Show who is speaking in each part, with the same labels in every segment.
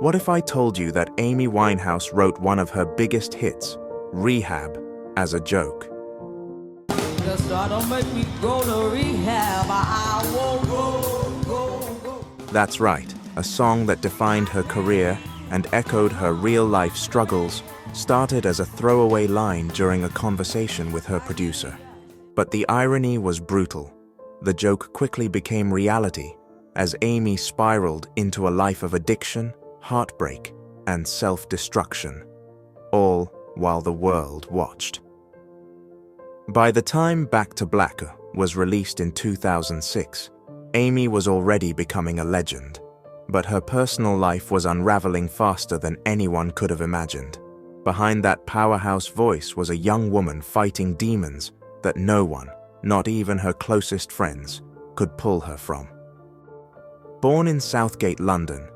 Speaker 1: What if I told you that Amy Winehouse wrote one of her biggest hits, Rehab, as a joke?
Speaker 2: Just don't make me go to rehab. I won't go.
Speaker 1: That's right, a song that defined her career and echoed her real-life struggles started as a throwaway line during a conversation with her producer. But the irony was brutal. The joke quickly became reality as Amy spiraled into a life of addiction, heartbreak, and self-destruction, all while the world watched. By the time Back to Black was released in 2006, Amy was already becoming a legend, but her personal life was unraveling faster than anyone could have imagined. Behind that powerhouse voice was a young woman fighting demons that no one, not even her closest friends, could pull her from. Born in Southgate, London,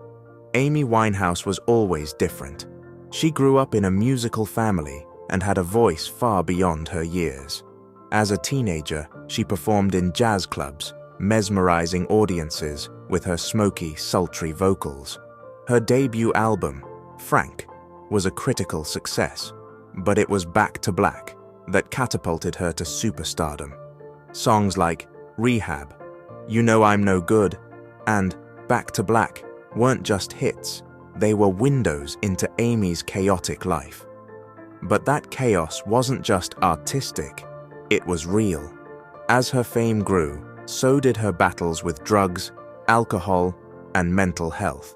Speaker 1: Amy Winehouse was always different. She grew up in a musical family and had a voice far beyond her years. As a teenager, she performed in jazz clubs, mesmerizing audiences with her smoky, sultry vocals. Her debut album, Frank, was a critical success, but it was Back to Black that catapulted her to superstardom. Songs like Rehab, You Know I'm No Good, and Back to Black weren't just hits, they were windows into Amy's chaotic life. But that chaos wasn't just artistic, it was real. As her fame grew, so did her battles with drugs, alcohol, and mental health.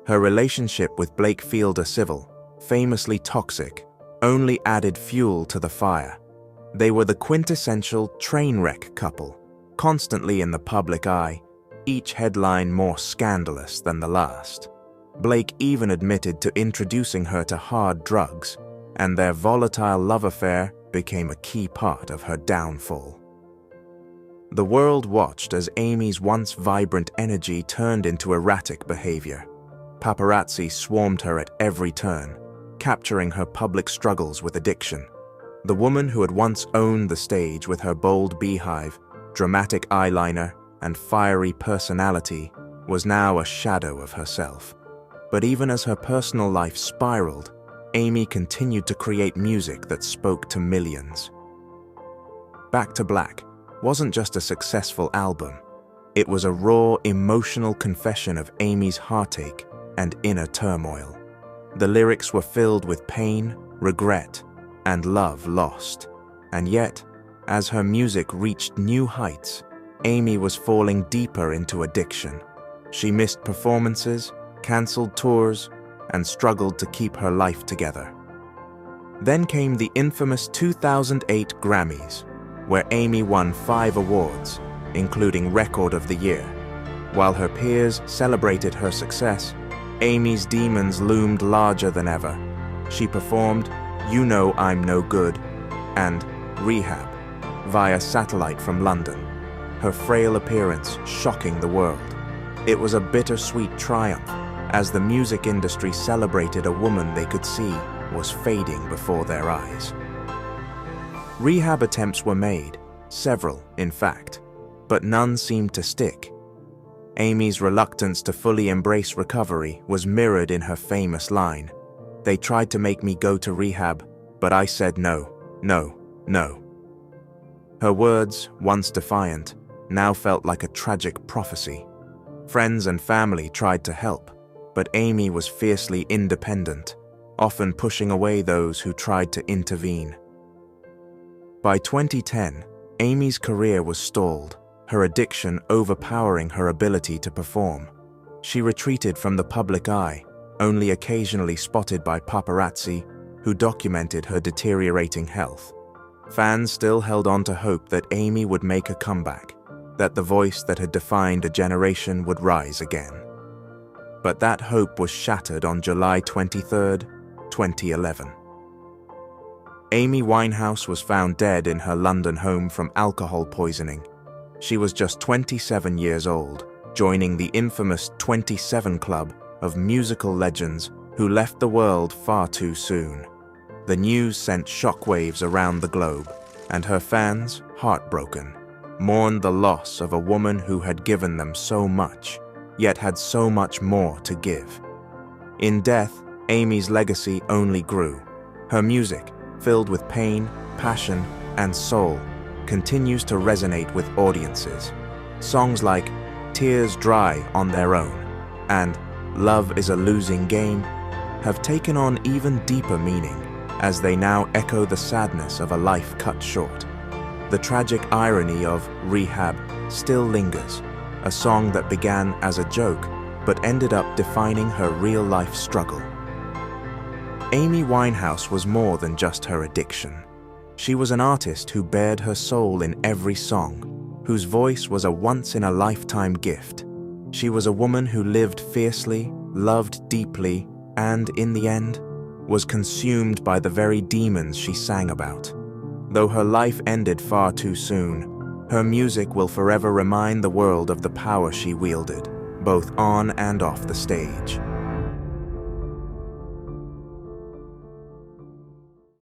Speaker 1: Her relationship with Blake Fielder Civil, famously toxic, only added fuel to the fire. They were the quintessential train wreck couple, constantly in the public eye, each headline more scandalous than the last. Blake even admitted to introducing her to hard drugs, and their volatile love affair became a key part of her downfall. The world watched as Amy's once vibrant energy turned into erratic behavior. Paparazzi swarmed her at every turn, capturing her public struggles with addiction. The woman who had once owned the stage with her bold beehive, dramatic eyeliner, and fiery personality was now a shadow of herself. But even as her personal life spiraled, Amy continued to create music that spoke to millions. Back to Black wasn't just a successful album. It was a raw, emotional confession of Amy's heartache and inner turmoil. The lyrics were filled with pain, regret, and love lost. And yet, as her music reached new heights, Amy was falling deeper into addiction. She missed performances, cancelled tours, and struggled to keep her life together. Then came the infamous 2008 Grammys, where Amy won 5 awards, including Record of the Year. While her peers celebrated her success, Amy's demons loomed larger than ever. She performed You Know I'm No Good and Rehab via satellite from London, her frail appearance shocking the world. It was a bittersweet triumph, as the music industry celebrated a woman they could see was fading before their eyes. Rehab attempts were made, several in fact, but none seemed to stick. Amy's reluctance to fully embrace recovery was mirrored in her famous line, "They tried to make me go to rehab, but I said no, no, no." Her words, once defiant, now felt like a tragic prophecy. Friends and family tried to help, but Amy was fiercely independent, often pushing away those who tried to intervene. By 2010, Amy's career was stalled, her addiction overpowering her ability to perform. She retreated from the public eye, only occasionally spotted by paparazzi who documented her deteriorating health. Fans still held on to hope that Amy would make a comeback, that the voice that had defined a generation would rise again. But that hope was shattered on July 23, 2011. Amy Winehouse was found dead in her London home from alcohol poisoning. She was just 27 years old, joining the infamous 27 Club of musical legends who left the world far too soon. The news sent shockwaves around the globe, and her fans, heartbroken, mourned the loss of a woman who had given them so much, yet had so much more to give. In death, Amy's legacy only grew. Her music, filled with pain, passion, and soul, continues to resonate with audiences. Songs like Tears Dry on Their Own and Love is a Losing Game have taken on even deeper meaning as they now echo the sadness of a life cut short. The tragic irony of Rehab still lingers, a song that began as a joke but ended up defining her real-life struggle. Amy Winehouse was more than just her addiction. She was an artist who bared her soul in every song, whose voice was a once-in-a-lifetime gift. She was a woman who lived fiercely, loved deeply, and, in the end, was consumed by the very demons she sang about. Though her life ended far too soon, her music will forever remind the world of the power she wielded, both on and off the stage.